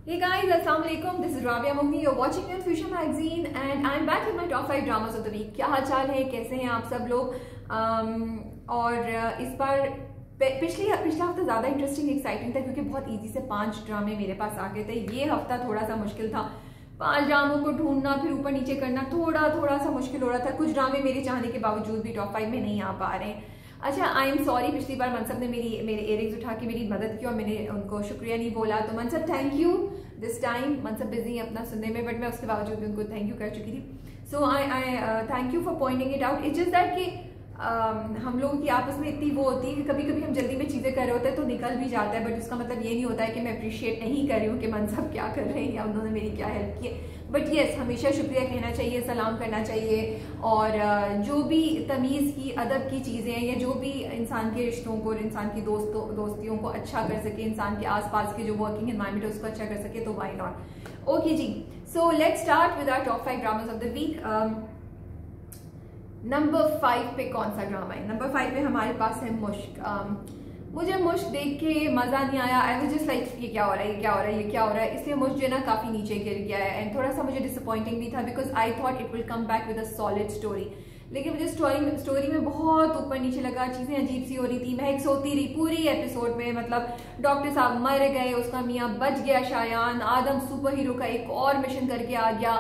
Hey guys, Assalamu alaikum. This is Rabia Mughni. You're watching me on Future Magazine and I'm back with my top 5 dramas of the week. क्या हाल चाल है, कैसे हैं आप सब लोग? और इस बार पिछला हफ्ता ज़्यादा इंटरेस्टिंग एक्साइटिंग था क्योंकि बहुत इजी से 5 ड्रामे मेरे पास आ गए थे। ये हफ्ता थोड़ा सा मुश्किल था, 5 ड्रामों को ढूंढना फिर ऊपर नीचे करना थोड़ा सा मुश्किल हो रहा था। कुछ ड्रामे मेरे चाहने के बावजूद भी टॉप 5 में नहीं आ पा रहे हैं। अच्छा, आई एम सॉरी, पिछली बार मनसब ने मेरे इयरिंग्स उठा के मेरी मदद की और मैंने उनको शुक्रिया नहीं बोला, तो Mansab thank you. This time Mansab busy है अपना सुनने में, बट मैं उसके बावजूद भी उनको थैंक यू कर चुकी थी। So I thank you for pointing it out. It's just that कि हम लोगों की आपस में इतनी वो होती है कि कभी कभी हम जल्दी में चीज़ें कर रहे होते हैं तो निकल भी जाता है, बट उसका मतलब ये नहीं होता है कि मैं अप्रिशिएट नहीं कर रही हूँ कि मनसब क्या कर रहे हैं या उन्होंने मेरी क्या हेल्प की है। बट येस, हमेशा शुक्रिया कहना चाहिए, सलाम करना चाहिए, और जो भी तमीज़ की अदब की चीज़ें हैं या जो भी इंसान के रिश्तों को, इंसान की दोस्तियों को अच्छा कर सके, इंसान के आसपास के जो वर्किंग एनवायरनमेंट है उसको अच्छा कर सके, तो वाई नॉट। ओके जी, so let's start with our top 5 dramas of the week. Number 5 पे कौन सा ड्रामा है? नंबर 5 पे हमारे पास है मुश्क। मुझे मुश्क देख के मजा नहीं आया। आई वाज जस्ट लाइक ये क्या हो रहा है, ये क्या हो रहा है, ये क्या हो रहा है। इसलिए मुश्क जो है ना काफी नीचे गिर गया है एंड थोड़ा सा मुझे डिसअपॉइंटिंग भी था because I thought it will come back with a solid story. लेकिन मुझे स्टोरी में बहुत ऊपर नीचे लगा, चीजें अजीब सी हो रही थी, महक सोती रही पूरी एपिसोड में। मतलब डॉक्टर साहब मर गए, उसका मियाँ बच गया शायान, आदम सुपर हीरो का एक और मिशन करके आ गया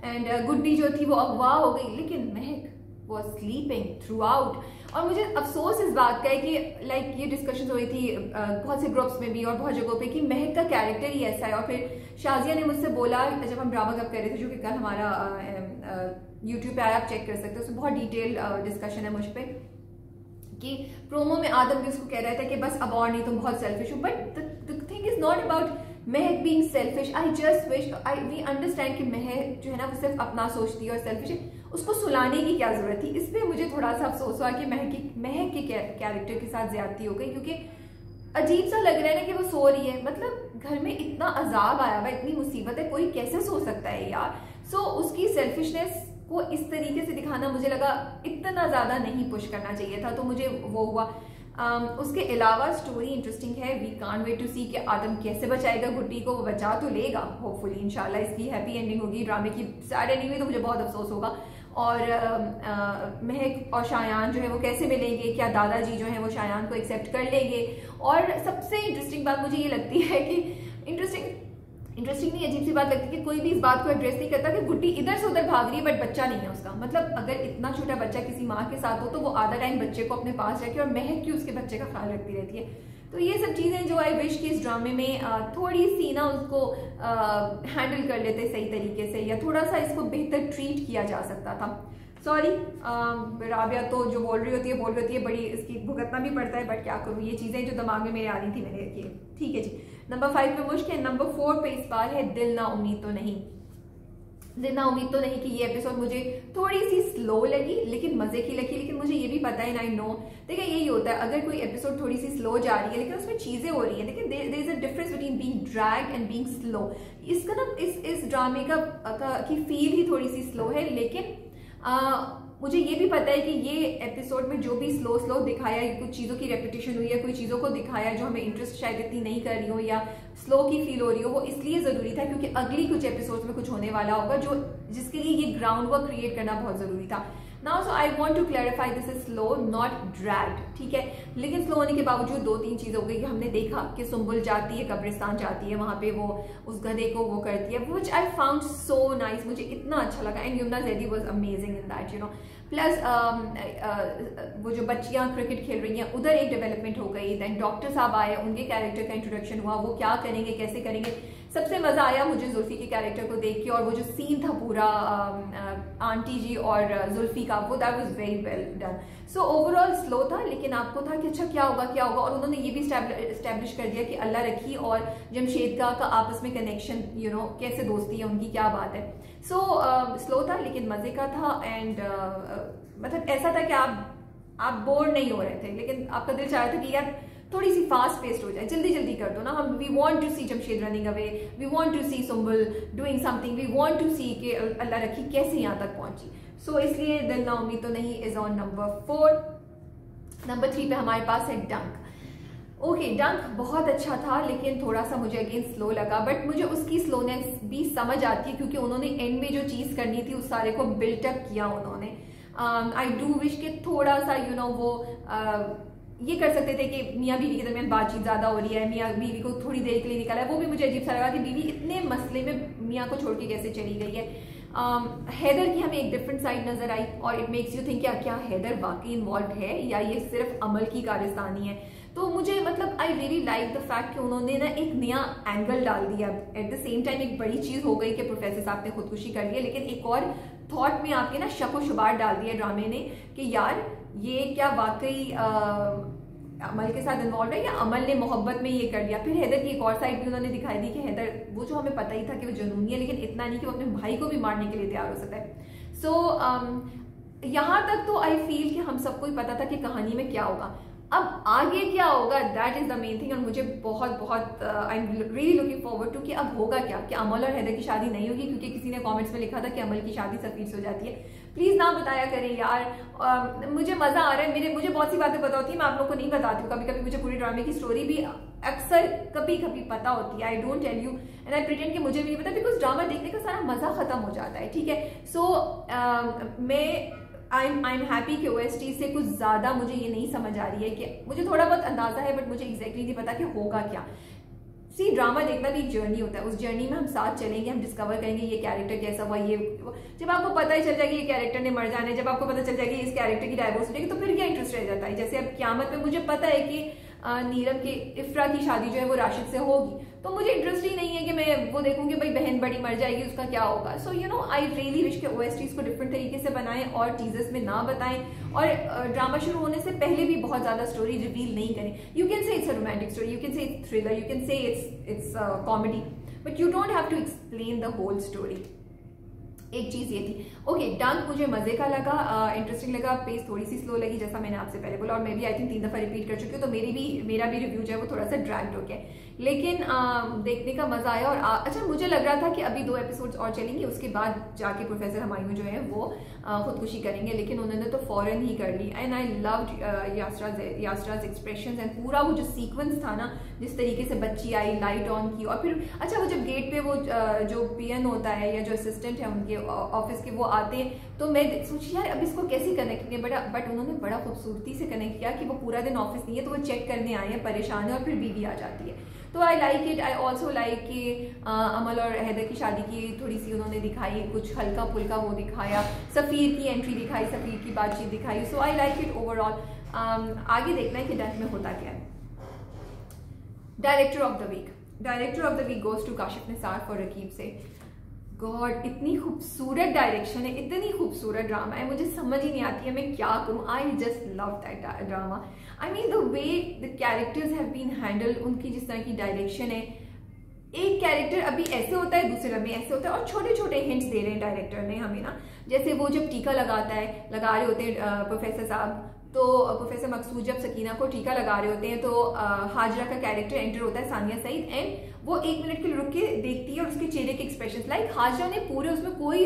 एंड गुड्डी जो थी वो अगवा हो गई, लेकिन महक was sleeping throughout। और मुझे अफसोस इस बात का है कि लाइक ये डिस्कशन हुई थी बहुत से ग्रुप्स में भी और बहुत जगहों पे कि महक का कैरेक्टर ही ऐसा है। और फिर शाजिया ने मुझसे बोला जब हम ड्रामा कब कर रहे थे, जो कि कल हमारा यूट्यूब पे आया, आप चेक कर सकते हो, उसमें बहुत डिटेल डिस्कशन है मुझ पे, कि प्रोमो में आदम भी उसको कह रहा था कि बस अब और नहीं, तुम बहुत सेल्फिश हो। But the thing is not about Mahak being selfish. I just wish we understand कि महक जो है ना वो सिर्फ अपना सोचती है और सेल्फिश है, उसको सुलाने की क्या जरूरत थी। इस पे मुझे थोड़ा सा अफसोस हुआ कि महक के कैरेक्टर के साथ ज्यादती हो गई, क्योंकि अजीब सा लग रहा है ना कि वो सो रही है। मतलब घर में इतना अजाब आया हुआ, इतनी मुसीबत है, कोई कैसे सो सकता है यार। सो उसकी सेल्फिशनेस को इस तरीके से दिखाना मुझे लगा इतना ज्यादा नहीं पुश करना चाहिए था, तो मुझे वो हुआ। उसके अलावा स्टोरी इंटरेस्टिंग है। We can't wait to see कि आदम कैसे बचाएगा गुड्डी को, वो बचा तो लेगा होपफुली, इंशाल्लाह इसकी हैप्पी एंडिंग होगी। ड्रामे की सैड एंडिंग हुई तो मुझे बहुत अफसोस होगा। और महक और शायान जो है वो कैसे मिलेंगे, क्या दादाजी जो है वो शायान को एक्सेप्ट कर लेंगे। और सबसे इंटरेस्टिंग बात मुझे ये लगती है कि इंटरेस्टिंग नहीं, अजीब सी बात लगती है कि कोई भी इस बात को एड्रेस नहीं करता कि गुड्डी इधर से उधर भाग रही है बट बच्चा नहीं है उसका। मतलब अगर इतना छोटा बच्चा किसी माँ के साथ हो तो वो आधा टाइम बच्चे को अपने पास रखे, और महक क्यों उसके बच्चे का ख्याल रखती रहती है। तो ये सब चीजें जो आई विश कि इस ड्रामे में थोड़ी सी ना उसको हैंडल कर लेते सही तरीके से, या थोड़ा सा इसको बेहतर ट्रीट किया जा सकता था। सॉरी, राबिया तो जो बोल रही होती है बड़ी इसकी भुगतना भी पड़ता है, बट क्या करूँ, ये चीजें जो दिमाग में मेरे आ रही थी मैंने किए। ठीक है जी, नंबर 5 पे मुश्क है। नंबर 4 पे इस बार है दिल ना उम्मीद तो नहीं। दिल ना उम्मीद तो नहीं कि ये एपिसोड मुझे थोड़ी सी स्लो लगी लेकिन मजे की लगी। लेकिन मुझे ये भी पता है, आई नो, देखिए यही होता है, अगर कोई एपिसोड थोड़ी सी स्लो जा रही है लेकिन उसमें चीजें हो रही है, लेकिन there is a difference between being drag and being slow. इसका ना इस ड्रामे की फील ही थोड़ी सी स्लो है, लेकिन मुझे ये भी पता है कि ये एपिसोड में जो भी स्लो दिखाया है, कुछ चीज़ों की रेपिटेशन हुई है, कोई चीज़ों को दिखाया जो हमें इंटरेस्ट शायद इतनी नहीं कर रही हो या स्लो की फील हो रही हो, वो इसलिए ज़रूरी था क्योंकि अगली कुछ एपिसोड्स में कुछ होने वाला होगा जिसके लिए ये ग्राउंड वर्क क्रिएट करना बहुत ज़रूरी था। Now so I want to clarify, this is slow not dragged, ठीक है। लेकिन स्लो होने के बावजूद 2-3 चीजें हो गई कि हमने देखा कि सुंबुल जाती है, कब्रिस्तान जाती है, वहां पे वो उस गधे को वो करती है, which I found so nice, मुझे इतना अच्छा लगा। And Yamuna Zaidi was amazing in that, you know. Plus वो जो बच्चियां क्रिकेट खेल रही हैं उधर एक डेवलपमेंट हो गई। देन डॉक्टर साहब आए, उनके कैरेक्टर का इंट्रोडक्शन हुआ, वो क्या करेंगे, कैसे करेंगे। सबसे मजा आया मुझे जुल्फी के कैरेक्टर को देख के, और वो जो सीन था पूरा आंटी जी और जुल्फी का, वो that was very well done. So overall slow था, लेकिन आपको था कि अच्छा क्या होगा। और उन्होंने ये भी स्टैब्लिश कर दिया कि अल्लाह रखी और जमशेद का आपस में कनेक्शन, यू नो, कैसे दोस्ती है उनकी, क्या बात है। सो स्लो था लेकिन मजे का था। एंड मतलब ऐसा था कि आप बोर नहीं हो रहे थे, लेकिन आपका दिल चाह रहा था कि यार थोड़ी सी फास्ट पेस्ड हो जाए, जल्दी जल्दी कर दो ना। हम we want to see Jamshed running away, we want to see Sumbul doing something, we want to see कि अल्लाह रखी कैसे यहाँ तक पहुंची। सो इसलिए दिल ना उम्मीद तो नहीं इज ऑन नंबर 4। नंबर 3 पे हमारे पास है डंक। ओके, डंक बहुत अच्छा था, लेकिन थोड़ा सा मुझे अगेन स्लो लगा, बट मुझे उसकी स्लोनेस भी समझ आती है क्योंकि उन्होंने एंड में जो चीज करनी थी उस सारे को बिल्टअप किया उन्होंने। आई डू विश के थोड़ा सा वो ये कर सकते थे कि मियाँ बीवी के दरमियान बातचीत ज्यादा हो रही है, मियाँ बीवी को थोड़ी देर के लिए निकाला है, वो भी मुझे अजीब सा लगा कि बीवी इतने मसले में मियाँ को छोड़ के कैसे चली गई है। हैदर की हमें एक डिफरेंट साइड नजर आई और इट मेक्स यू थिंक क्या हैदर वाकई इन्वॉल्व है या ये सिर्फ अमल की कारस्तानी है। तो मुझे मतलब I really like the fact कि उन्होंने ना एक नया एंगल डाल दिया। एट द सेम टाइम एक बड़ी चीज हो गई कि प्रोफेसर साहब ने खुदकुशी कर ली, लेकिन एक और थॉट में आपके ना शक व शुबार डाल दिया ड्रामे ने कि यार ये क्या वाकई अमल के साथ इन्वॉल्व है या अमल ने मोहब्बत में ये कर लिया। फिर हैदर की एक और साइड भी उन्होंने दिखाई दी कि हैदर वो जो हमें पता ही था कि वो जुनूनी है, लेकिन इतना नहीं कि वो अपने भाई को भी मारने के लिए तैयार हो सकता है। सो यहाँ तक तो आई फील कि हम सबको ही पता था कि कहानी में क्या होगा। अब आगे क्या होगा, that is the main thing. और मुझे बहुत I am really looking forward to कि अब होगा क्या, कि अमल और हैदर की शादी नहीं होगी, क्योंकि किसी ने कमेंट्स में लिखा था कि अमल की शादी सफीर से हो जाती है। प्लीज ना बताया करें यार, मुझे मजा आ रहा है। मुझे बहुत सी बातें पता होती है, मैं आप लोग को नहीं बताती हूँ। कभी कभी मुझे पूरी ड्रामे की स्टोरी भी अक्सर कभी कभी पता होती है। I don't tell you and I pretend कि मुझे भी नहीं पता, बिकॉज ड्रामा देखने का सारा मजा खत्म हो जाता है। ठीक है, सो मैं आई एम हैप्पी कि OST से कुछ ज्यादा मुझे ये नहीं समझ आ रही है कि मुझे थोड़ा बहुत अंदाजा है, बट मुझे एग्जैक्टली नहीं पता कि होगा क्या। सी, ड्रामा देखना भी एक जर्नी होता है, उस जर्नी में हम साथ चलेंगे, हम डिस्कवर करेंगे ये कैरेक्टर कैसा हुआ, ये जब आपको पता ही चल जाएगा ये कैरेक्टर ने मर जाना है, जब आपको पता चल जाएगा इस कैरेक्टर की डाइवोर्स हो जाएगी, तो फिर क्या इंटरेस्ट रह जाता है। जैसे अब क़यामत में मुझे पता है कि नीरम के इफ्रा की शादी जो है वो राशिद से होगी, तो मुझे इंटरेस्ट ही नहीं है कि मैं वो देखूं कि भाई बहन बड़ी मर जाएगी उसका क्या होगा। सो आई रियली विश के OSTs को डिफरेंट तरीके से बनाएं और टीजर्स में ना बताएं, और ड्रामा शुरू होने से पहले भी बहुत ज्यादा स्टोरी रिवील नहीं करें। You can say it's a romantic story, you can say it's thriller, you can say it's comedy, but you don't have to explain the whole story. एक चीज ये थी। ओके, डंक मुझे मजे का लगा, इंटरेस्टिंग लगा, पेस थोड़ी सी स्लो लगी जैसा मैंने आपसे पहले बोला, और मैं भी आई थिंक 3 दफा रिपीट कर चुकी हूँ, तो मेरा भी रिव्यू जो है वो थोड़ा सा ड्रैग्ड हो गया, लेकिन देखने का मजा आया। और अच्छा, मुझे लग रहा था कि अभी 2 एपिसोड्स और चलेंगे, उसके बाद जाके प्रोफेसर हुमायूं जो है वो खुदकुशी करेंगे, लेकिन उन्होंने तो फौरन ही कर ली। And I loved Yasra's expressions and पूरा वो जो सीक्वेंस था ना, जिस तरीके से बच्ची आई, लाइट ऑन की, और फिर अच्छा वो जब गेट पे वो जो पीएन होता है या जो असिस्टेंट है उनके ऑफिस के वो आते हैं, तो मैं सोची यार अब इसको कैसे कनेक्ट किया, बट उन्होंने बड़ा खूबसूरती से कनेक्ट किया कि वो पूरा दिन ऑफिस नहीं है, तो वो चेक करने आए हैं, परेशान है, और फिर बीवी आ जाती है। तो आई like it. I also like कि अमल और हैदर की शादी की थोड़ी सी उन्होंने दिखाई, कुछ हल्का फुल्का वो दिखाया, सफ़ीर की एंट्री दिखाई, सफ़ीर की बातचीत दिखाई। So I like it overall. आगे देखना है कि डंक में होता क्या है। Director of the week goes to Kashif Nisar for Raqeeb Se. God, इतनी खूबसूरत डायरेक्शन है, इतनी खूबसूरत ड्रामा है, मुझे समझ ही नहीं आती है मैं क्या करूं। I just love that drama. I mean the way the characters have been handled, उनकी जिस तरह की डायरेक्शन है, एक कैरेक्टर अभी ऐसे होता है, दूसरे लम्हे ऐसे होता है, और छोटे छोटे हिंट्स दे रहे हैं डायरेक्टर ने हमें ना। जैसे वो जब टीका लगा रहे होते हैं प्रोफेसर साहब, तो प्रोफेसर मकसूद जब सकीना को टीका लगा रहे होते हैं, तो हाजरा का कैरेक्टर एंटर होता है, सानिया सईद, एंड वो 1 मिनट के लिए रुक के देखती है, और उसके चेहरे के एक्सप्रेशन, लाइक हाजरा ने पूरे उसमें कोई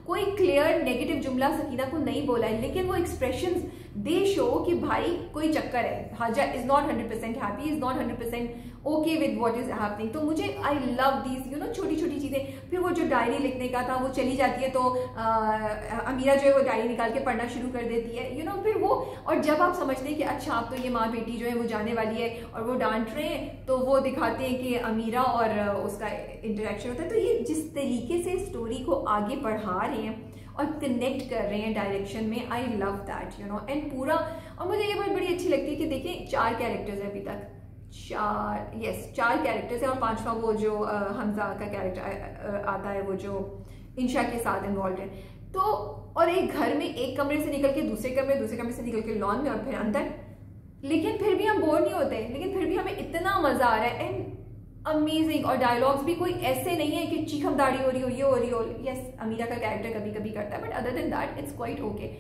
कोई क्लियर नेगेटिव जुमला सकीना को नहीं बोला है, लेकिन वो एक्सप्रेशंस दे शो कि भाई कोई चक्कर है, Hajra is not 100% happy, is not 100% okay with what is happening. तो मुझे आई लव दीज छोटी छोटी चीजें। फिर वो जो डायरी लिखने का था, वो चली जाती है, तो अमीरा जो है वो डायरी निकाल के पढ़ना शुरू कर देती है, फिर वो, और जब आप समझते हैं कि अच्छा आप तो ये माँ बेटी जो है वो जाने वाली है और वो डांट रहे हैं, तो वो दिखाते हैं कि अमीरा और उसका इंटरेक्शन होता है। तो ये जिस तरीके से स्टोरी को आगे बढ़ा रहे हैं और कनेक्ट कर रहे हैं डायरेक्शन में, आई लव दैट एंड पूरा। और मुझे ये बात बड़ी अच्छी लगती है कि देखिए 4 कैरेक्टर्स है अभी तक, 4 कैरेक्टर्स है, और 5वां वो जो हमजा का कैरेक्टर आता है, वो जो इंशा के साथ इन्वॉल्व है। तो और एक घर में एक कमरे से निकल के दूसरे कमरे से निकल के लॉन में, और फिर अंदर, लेकिन फिर भी हम बोर नहीं होते, लेकिन फिर भी हमें इतना मजा आ रहा है एंड अमेजिंग। और डायलॉग्स भी कोई ऐसे नहीं है कि चीखम दाढ़ी हो रही हो, ये हो रही हो। यस, अमीरा का कैरेक्टर कभी कभी करता है, but other than that it's quite okay.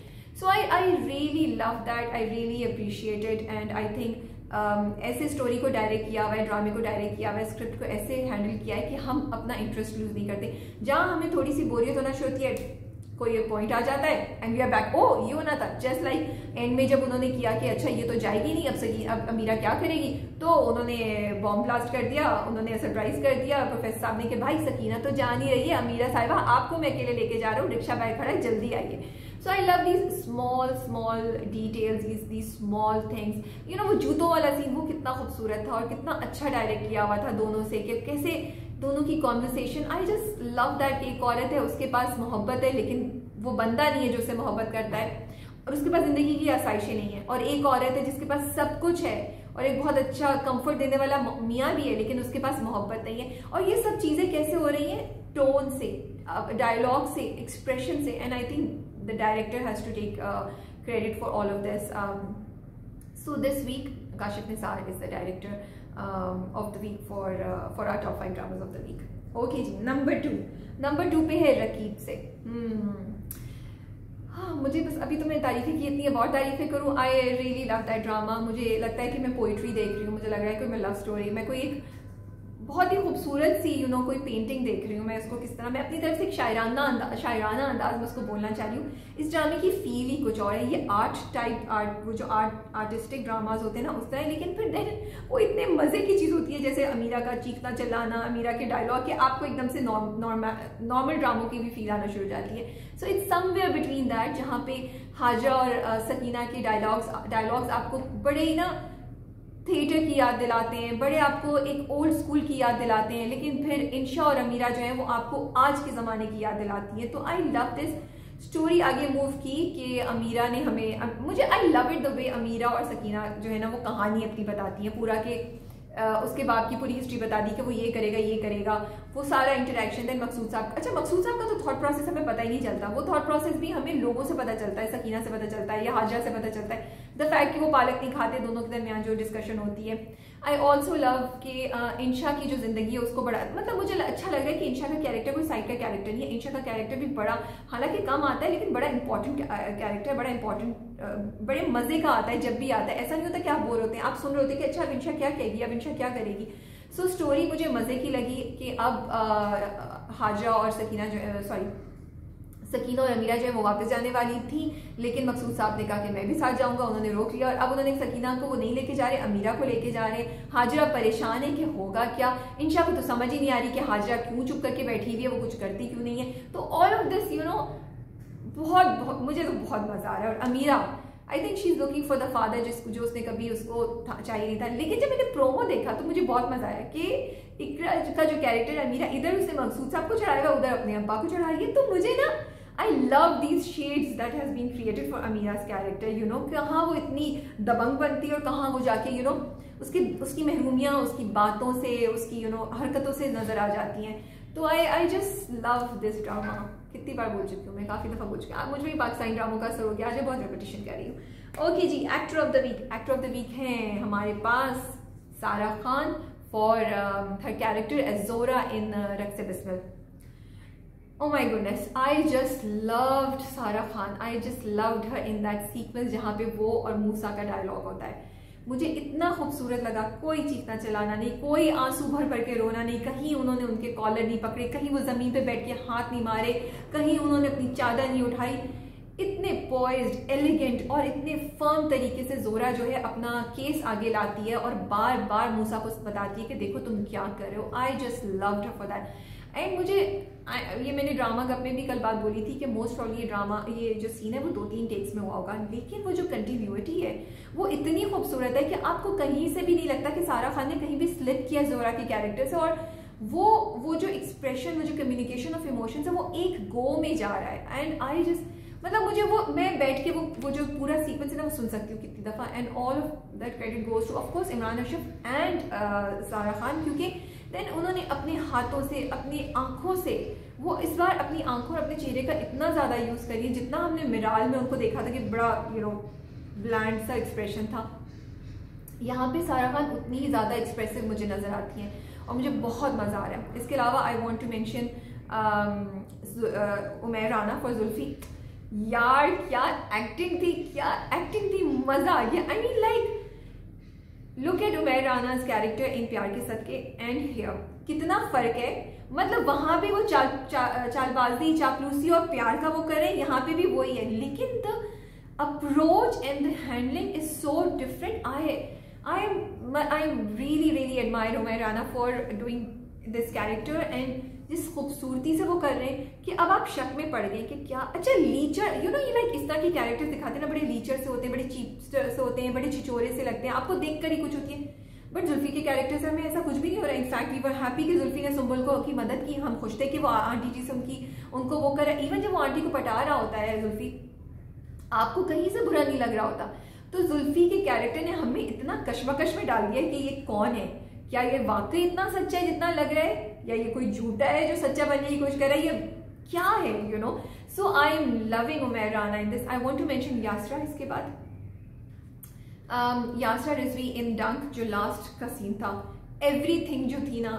So I really love that, I really appreciate it, and I think ऐसे स्टोरी को डायरेक्ट किया हुआ है, ड्रामे को डायरेक्ट किया हुआ है, स्क्रिप्ट को ऐसे हैंडल किया है कि हम अपना इंटरेस्ट लूज नहीं करते। जहाँ हमें थोड़ी सी बोरियत होना शुरू होती है, कोई एक पॉइंट आ जाता है एंड वी आर बैक, ओ ये होना था, जस्ट लाइक एंड में जब उन्होंने किया कि अच्छा ये तो जाएगी नहीं, अब अमीरा क्या करेगी, तो उन्होंने बॉम्ब ब्लास्ट कर दिया, उन्होंने सरप्राइज कर दिया प्रोफेसर साहब ने कि भाई सकीना तो जान ही रही है, अमीरा साहिबा आपको मैं अकेले लेके जा रहा हूँ, रिक्शा बाहर खड़ा है, जल्दी आइए। So I love these small details, these small things. You know वो जूतों वाला सीन वो कितना खूबसूरत था और कितना अच्छा डायरेक्ट किया हुआ था दोनों से, कि कैसे दोनों की conversation, I just love that. एक औरत है उसके पास मोहब्बत है लेकिन वो बंदा नहीं है जो उससे मोहब्बत करता है और उसके पास जिंदगी की आसाइशें नहीं है, और एक औरत है जिसके पास सब कुछ है और एक बहुत अच्छा कंफर्ट देने वाला मियाँ भी है लेकिन उसके पास मोहब्बत नहीं है। और ये सब चीजें कैसे हो रही हैं, टोन से, डायलॉग से, एक्सप्रेशन से, and I think the director has to take credit for all of this. So this week Kashif Nisar is the director of the week for our top 5 dramas of the week. Okay जी, number 2 पे है रकीब से। हाँ, मुझे बस अभी तो मैंने तारीफें की इतनी है, बहुत तारीफें करूँ। I really love that drama. मुझे लगता है कि मैं पोइट्री देख रही हूँ, मुझे लग रहा है कि मैं लव स्टोरी, मैं कोई एक बहुत ही खूबसूरत सी कोई पेंटिंग देख रही हूँ। मैं इसको किस तरह, मैं अपनी तरफ से एक शायराना अंदाज में उसको बोलना चाह रही हूँ। इस ड्रामे की फील ही कुछ और है। ये वो जो आर्टिस्टिक ड्रामाज होते हैं ना उस तरह, लेकिन फिर देन वो इतने मजे की चीज होती है, जैसे अमीरा का चीखना चिल्लाना, अमीरा के डायलॉग, कि आपको एकदम से नॉर्मल ड्रामों की भी फील आना शुरू हो जाती है। So it's somewhere between that, जहाँ पे हाजरा और सकीना के डायलॉग्स आपको बड़े ही ना थिएटर की याद दिलाते हैं, बड़े आपको एक ओल्ड स्कूल की याद दिलाते हैं, लेकिन फिर इंशा और अमीरा जो है वो आपको आज के ज़माने की याद दिलाती है। तो आई लव दिस स्टोरी आगे मूव की कि अमीरा ने मुझे I love it the way Amira और सकीना जो है ना वो कहानी अपनी बताती है पूरा, के उसके बाप की पूरी हिस्ट्री बता दी कि वो ये करेगा, वो सारा इंटरेक्शन। देन मकसूद साहब का तो थॉट प्रोसेस हमें पता ही नहीं चलता, वो थॉट प्रोसेस भी हमें लोगों से पता चलता है, सकीना से पता चलता है या हाजरा से पता चलता है। द फैक्ट कि वो पालक नहीं खाते, दोनों के दरमियान जो डिस्कशन होती है। आई ऑल्सो लव कि इंशा की जो जिंदगी है उसको बड़ा, मतलब मुझे अच्छा लग रहा है कि इंशा का कैरेक्टर कोई साइड का कैरेक्टर नहीं है। इंशा का कैरेक्टर भी बड़ा, हालांकि कम आता है लेकिन बड़ा इंपॉर्टेंट कैरेक्टर, बड़ा इंपॉर्टेंट, बड़े मजे का आता है जब भी आता है। ऐसा नहीं होता कि आप बोर होते हैं, आप सुन रहे होते हैं कि अच्छा अब इंशा क्या कहेगी, अब इंशा क्या करेगी। सो स्टोरी मुझे मजे की लगी कि अब हाजरा और सकीना और अमीरा जो है वो वापस जाने वाली थी, लेकिन मकसूद साहब ने कहा कि मैं भी साथ जाऊंगा, उन्होंने रोक लिया। और अब उन्होंने सकीना को वो नहीं लेके जा रहे, अमीरा को लेके जा रहे। हाजरा परेशान है कि होगा क्या, इंशा को तो समझ ही नहीं आ रही कि हाजरा क्यों चुप करके बैठी हुई है, वो कुछ करती क्यों नहीं है। तो ऑल ऑफ दिस बहुत मुझे तो बहुत मजा आ रहा है। और Amira, I think she is looking for the father जो उसने कभी उसको चाहिए नहीं था। लेकिन जब मैंने प्रोमो देखा तो मुझे बहुत मजा आया कि इकरा का जो कैरेक्टर अमीरा, इधर उसने मकसूद साहब को चढ़ाएगा, उधर अपने अब्बा को चढ़ा रही है। तो मुझे ना I love these shades that has been created for Amira's character, कहाँ वो इतनी दबंग बनती है और कहाँ वो जाके उसकी महरूमियाँ उसकी बातों से, उसकी हरकतों से नजर आ जाती हैं। तो I just love this drama। कितनी बार बोल चुकी हूँ मैं, काफी दफा बोल चुकी हूँ। मुझे भी पाकिस्तानी ड्रामों का असर हो गया, आज बहुत रेपिटेशन कर रही हूँ। ओके जी, एक्टर ऑफ द वीक हैं हमारे पास Sara Khan for her character as Zohra in रक्स Bismil. Oh my goodness, I just loved सारा Khan, I just loved her in that sequence जहाँ पे वो और मूसा का डायलॉग होता है। मुझे इतना खूबसूरत लगा, कोई चीखना चिल्लाना नहीं, कोई आंसू भर के रोना नहीं, कहीं उन्होंने उनके कॉलर नहीं पकड़े, कहीं वो जमीन पे बैठ के हाथ नहीं मारे, कहीं उन्होंने अपनी चादर नहीं उठाई। इतने पॉइज्ड, एलिगेंट और इतने फर्म तरीके से जोरा जो है अपना केस आगे लाती है और बार बार मूसा को बताती है कि देखो तुम क्या कर रहे हो। I just loved her for that. And मुझे ये मैंने ड्रामा गप में भी कल बात बोली थी कि मोस्ट प्रॉब्ली ये जो सीन है वो 2-3 टेक्स में हुआ होगा, लेकिन वो जो कंटिन्यूटी है वो इतनी खूबसूरत है कि आपको कहीं से भी नहीं लगता कि सारा खान ने कहीं भी स्लिप किया जोरा के कैरेक्टर से। और वो जो एक्सप्रेशन, वो जो कम्युनिकेशन ऑफ इमोशंस है वो एक गो में जा रहा है। एंड आई जस्ट, मतलब मुझे मैं बैठ के वो जो पूरा सीक्वेंस है ना वो सुन सकती हूँ कितनी दफा। And all of that credit goes two of course Imran Hashmi and सारा खान, क्योंकि देन उन्होंने अपने हाथों से, अपनी आंखों से, वो इस बार अपनी आंखों और अपने चेहरे का इतना ज्यादा यूज करिए, जितना हमने मिराल में उनको देखा था कि बड़ा ब्लैंड सा एक्सप्रेशन था, यहाँ पे सारा खान उतनी ही ज्यादा एक्सप्रेसिव मुझे नजर आती हैं और मुझे बहुत मजा आ रहा है। इसके अलावा I want to mention Umair Rana for Zulfi. यार क्या एक्टिंग थी, मजा आ गया। I mean like look at Umair Rana's character in Pyar Ke सदके एंड हियर, कितना फर्क है। मतलब वहां भी वो चालबाजी, चापलूसी और प्यार का वो करे, यहाँ पे भी वही है, लेकिन the approach and the handling is so different. I am really admire Umair Rana for doing this character, and जिस खूबसूरती से वो कर रहे हैं कि अब आप शक में पड़ गए कि क्या, अच्छा लीचर, यू नो ये लाइक इस तरह के कैरेक्टर्स दिखाते हैं ना, बड़े लीचर से होते हैं, बड़े चीप से होते हैं, बड़े छिचोरे से लगते हैं, आपको देख कर ही कुछ होती है। बट जुल्फी के कैरेक्टर्स में ऐसा कुछ भी नहीं हो रहा है। इनफैक्ट वी वर हैप्पी कि जुल्फी ने सुंबल को की मदद की, हम खुश थे कि वो आंटी जी से उनको वो करा। इवन जब वो आंटी को पटा रहा होता है जुल्फी, आपको कहीं से बुरा नहीं लग रहा होता। तो जुल्फी के कैरेक्टर ने हमें इतना कश्मकश में डाल दिया कि ये कौन है, क्या ये वाकई इतना सच्चा है जितना लग रहा है, या ये कोई झूठा है जो सच्चा बनने की कोशिश कर रहा है, ये क्या है, you know. So I am loving Umair Rana in this. I want to mention Yasra इसके बाद। यासरा रिजवी इन डंक, जो लास्ट का सीन था, एवरीथिंग जो थी ना,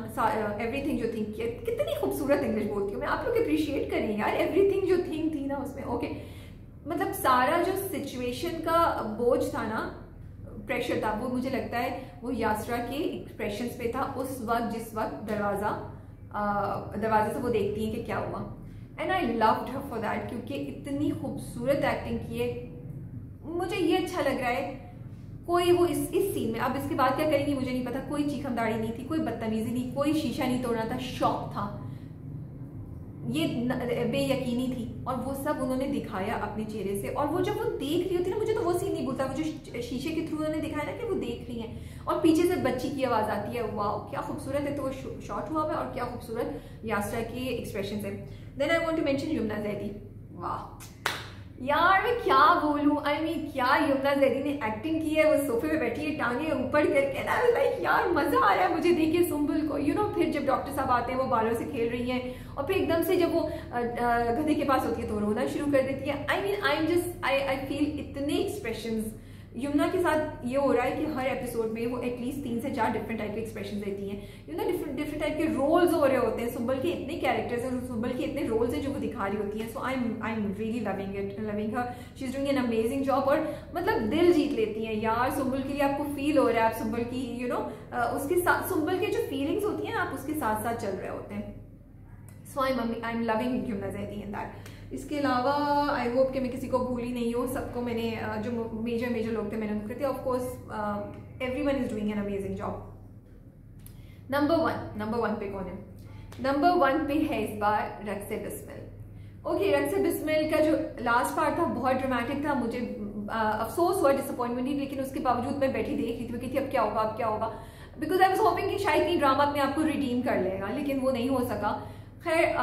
एवरीथिंग जो थी, कितनी खूबसूरत इंग्लिश बोलती हूँ मैं, आप लोग अप्रिशिएट करें यार। एवरीथिंग जो थिंग थी ना उसमें, ओके, मतलब सारा जो सिचुएशन का बोझ था ना, प्रेशर था, वो मुझे लगता है वो यासरा के एक्सप्रेशंस पे था उस वक्त, जिस वक्त दरवाजे से वो देखती है कि क्या हुआ। And I loved her for that, क्योंकि इतनी खूबसूरत एक्टिंग की है। मुझे ये अच्छा लग रहा है, कोई वो इस सीन में, अब इसके बाद क्या करेंगी मुझे नहीं पता, कोई चीखम दाड़ी नहीं थी, कोई बदतमीजी नहीं, कोई शीशा नहीं तोड़ना था, शौक था, ये बेयकीनी थी, और वो सब उन्होंने दिखाया अपने चेहरे से। और वो जब वो देख रही होती ना, मुझे तो वो सीन नहीं भूलता, वो जो शीशे के थ्रू उन्होंने दिखाया ना कि वो देख रही हैं और पीछे से बच्ची की आवाज आती है, वाह क्या खूबसूरत है। तो वो शॉट हुआ है और क्या खूबसूरत यासरा के एक्सप्रेशन है। Then I want to mention Yumna Zaidi, वाह यार मैं क्या बोलूं, आई मीन क्या यमुना जैदी ने एक्टिंग की है। वो सोफे पे बैठी है, टांगे ऊपर करके ना, लाइक यार मजा आ रहा है मुझे देखिए सुंबल को, यू नो। फिर जब डॉक्टर साहब आते हैं, वो बालों से खेल रही हैं, और फिर एकदम से जब वो गधे के पास होती है तो रोना शुरू कर देती है। आई मीन आई फील इतने एक्सप्रेशंस यमुना के साथ ये हो रहा है कि हर एपिसोड में वो एटलीस्ट 3 से 4 डिफरेंट टाइप के एक्सप्रेशन देती हैं, यू नो, डिफरेंट टाइप के रोल्स हो रहे होते हैं। सुंबल के इतने कैरेक्टर्स हैं, सुंबल के इतने रोल्स हैं जो वो दिखा रही होती हैं। So I am really loving her, she is doing an amazing job, और मतलब दिल जीत लेती हैं यार सुंबल के लिए। आपको फील हो रहा है, आप सुंबल की, यू नो, उसके साथ सुंबल की जो फीलिंग्स होती हैं आप उसके साथ साथ चल रहे होते हैं। So I am loving Yamuna Zaidi in that. इसके अलावा आई होप कि मैं किसी को भूली नहीं हूँ, सबको मैंने जो मेजर लोग थे मैंने उनको थे। Of course everyone is doing an amazing job. Number one पे कौन है? नंबर 1 पे है इस बार रक्से बिस्मिल। ओके, रक्से बिस्मिल का जो लास्ट पार्ट था बहुत ड्रामेटिक था, मुझे अफसोस हुआ, डिसअपॉइंटमेंट ही, लेकिन उसके बावजूद मैं बैठी देख रही थी कि अब क्या होगा, बिकॉज आई वाज होपिंग कि शायद ये ड्रामा अपने आपको रिडीम कर लेगा, लेकिन वो नहीं हो सका। खैर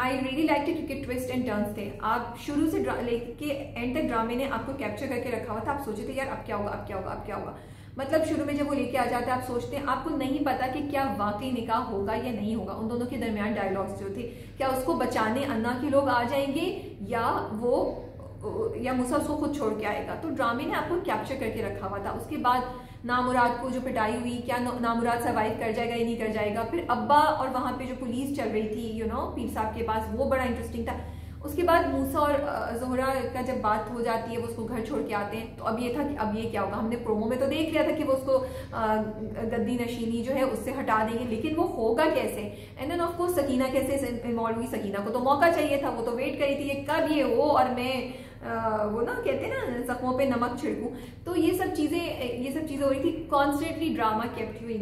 आई रियली लाइक इट क्योंकि ट्विस्ट एंड टर्न्स थे। आप शुरू से लेके एंड तक ड्रामे ने आपको कैप्चर करके रखा हुआ था। आप सोचे थे यार अब क्या होगा। मतलब शुरू में जब वो लेके आ जाते हैं, आप सोचते हैं, आपको नहीं पता कि क्या वाकई निकाह होगा या नहीं होगा। उन दोनों के दरमियान डायलॉग्स जो थे, क्या उसको बचाने अन्ना के लोग आ जाएंगे या मूसा उसको खुद छोड़ के आएगा। तो ड्रामे ने आपको कैप्चर करके रखा हुआ था। उसके बाद नामुराद को जो पिटाई हुई, क्या नामुराद सर्वाइव कर जाएगा या नहीं कर जाएगा। फिर अब्बा और वहां पे जो पुलिस चल रही थी, यू नो, पीर साहब के पास, वो बड़ा इंटरेस्टिंग था। उसके बाद मूसा और जोहरा का जब बात हो जाती है, वो उसको घर छोड़ के आते हैं, तो अब ये था कि अब ये क्या होगा। हमने प्रोमो में तो देख लिया था कि वो उसको गद्दी नशीनी जो है उससे हटा देंगे, लेकिन वो होगा कैसे। And then of course Sakina कैसे इन्वॉल्व हुई। सकीना को तो मौका चाहिए था, वो तो वेट करी थी कब ये हो और मैं वो ना कहते हैं ना जख्मों पे नमक छिड़कूं। तो ये सब चीजें हो रही थी constantly. Drama kept you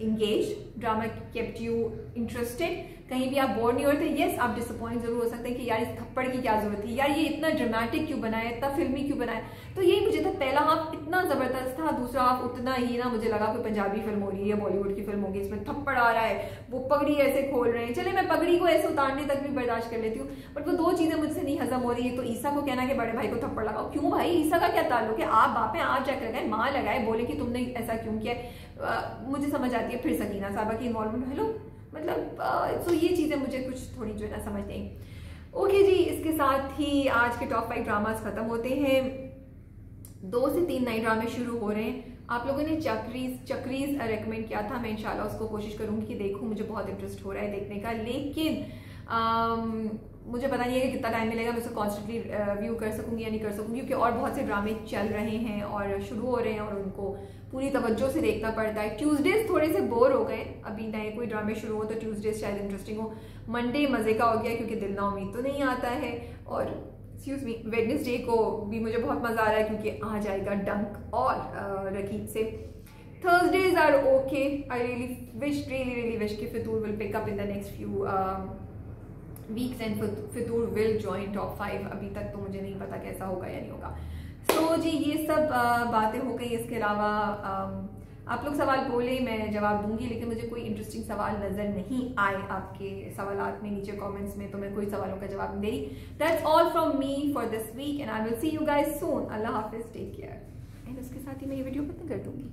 engage, drama kept you interested, कहीं भी आप बोर नहीं होते। यस, आप डिसअपॉइंट जरूर हो सकते हैं कि यार इस थप्पड़ की क्या जरूरत थी, यार ये इतना ड्रामेटिक क्यों बनाया, इतना फिल्मी क्यों बनाया। तो यही मुझे था, पहला हाफ इतना जबरदस्त था, दूसरा हाफ उतना ही ना, मुझे लगा कोई पंजाबी फिल्म हो रही है, बॉलीवुड की फिल्म होगी, इसमें थप्पड़ आ रहा है, वो पगड़ी ऐसे खोल रहे हैं। चले मैं पगड़ी को ऐसे उतारने तक भी बर्दाश्त कर लेती हूँ, बट वो 2 चीजें मुझसे नहीं हजम हो रही है। तो ईसा को कहना कि बड़े भाई को थप्पड़ लगाओ, क्यों भाई, ईसा का क्या ताल्लुक है, आप बाप हैं, आप जाकर लगाए, माँ लगाए, बोले कि तुमने ऐसा क्यों किया। मुझे समझ आती है। फिर सकीना साहबा की इन्वॉल्वमेंट, हेलो, मतलब तो ये चीजें मुझे कुछ थोड़ी जो है ना समझ नहीं। ओके जी, इसके साथ ही आज के टॉप 5 ड्रामास खत्म होते हैं। 2 से 3 नए ड्रामे शुरू हो रहे हैं। आप लोगों ने चक्रीज रेकमेंड किया था, मैं इंशाल्लाह उसको कोशिश करूंगी कि देखूं, मुझे बहुत इंटरेस्ट हो रहा है देखने का। लेकिन मुझे पता नहीं है कि कितना टाइम मिलेगा मैं उसको कॉन्स्टेंटली व्यू कर सकूंगी या नहीं कर सकूंगी, क्योंकि और बहुत से ड्रामे चल रहे हैं और शुरू हो रहे हैं और उनको पूरी तवज्जो से देखना पड़ता है। ट्यूसडेज थोड़े से बोर हो गए, अभी नए कोई ड्रामे शुरू हो तो ट्यूसडेज शायद इंटरेस्टिंग हो। मंडे मज़े का हो गया क्योंकि दिल ना उम्मीद तो नहीं आता है, और एक्सक्यूज मी वेडनेसडे को भी मुझे बहुत मज़ा आ रहा है क्योंकि आ जाएगा डंक और रकीब से। Thursdays are okay. I really wish कि फितूर will pick up in the next few weeks and Fitoor will join top 5। अभी तक तो मुझे नहीं पता कैसा होगा या नहीं होगा। So जी ये सब बातें हो गई। इसके अलावा आप लोग सवाल बोले, मैं जवाब दूंगी, लेकिन मुझे कोई इंटरेस्टिंग सवाल नजर नहीं आए आपके सवालात में नीचे कमेंट्स में, तो मैं कोई सवालों का जवाब नहीं दे रही। That's all from me for this week and I will see you guys soon। अल्लाह हाफिज, टेक केयर। एंड उसके साथ ही मैं ये वीडियो बंद कर दूंगी।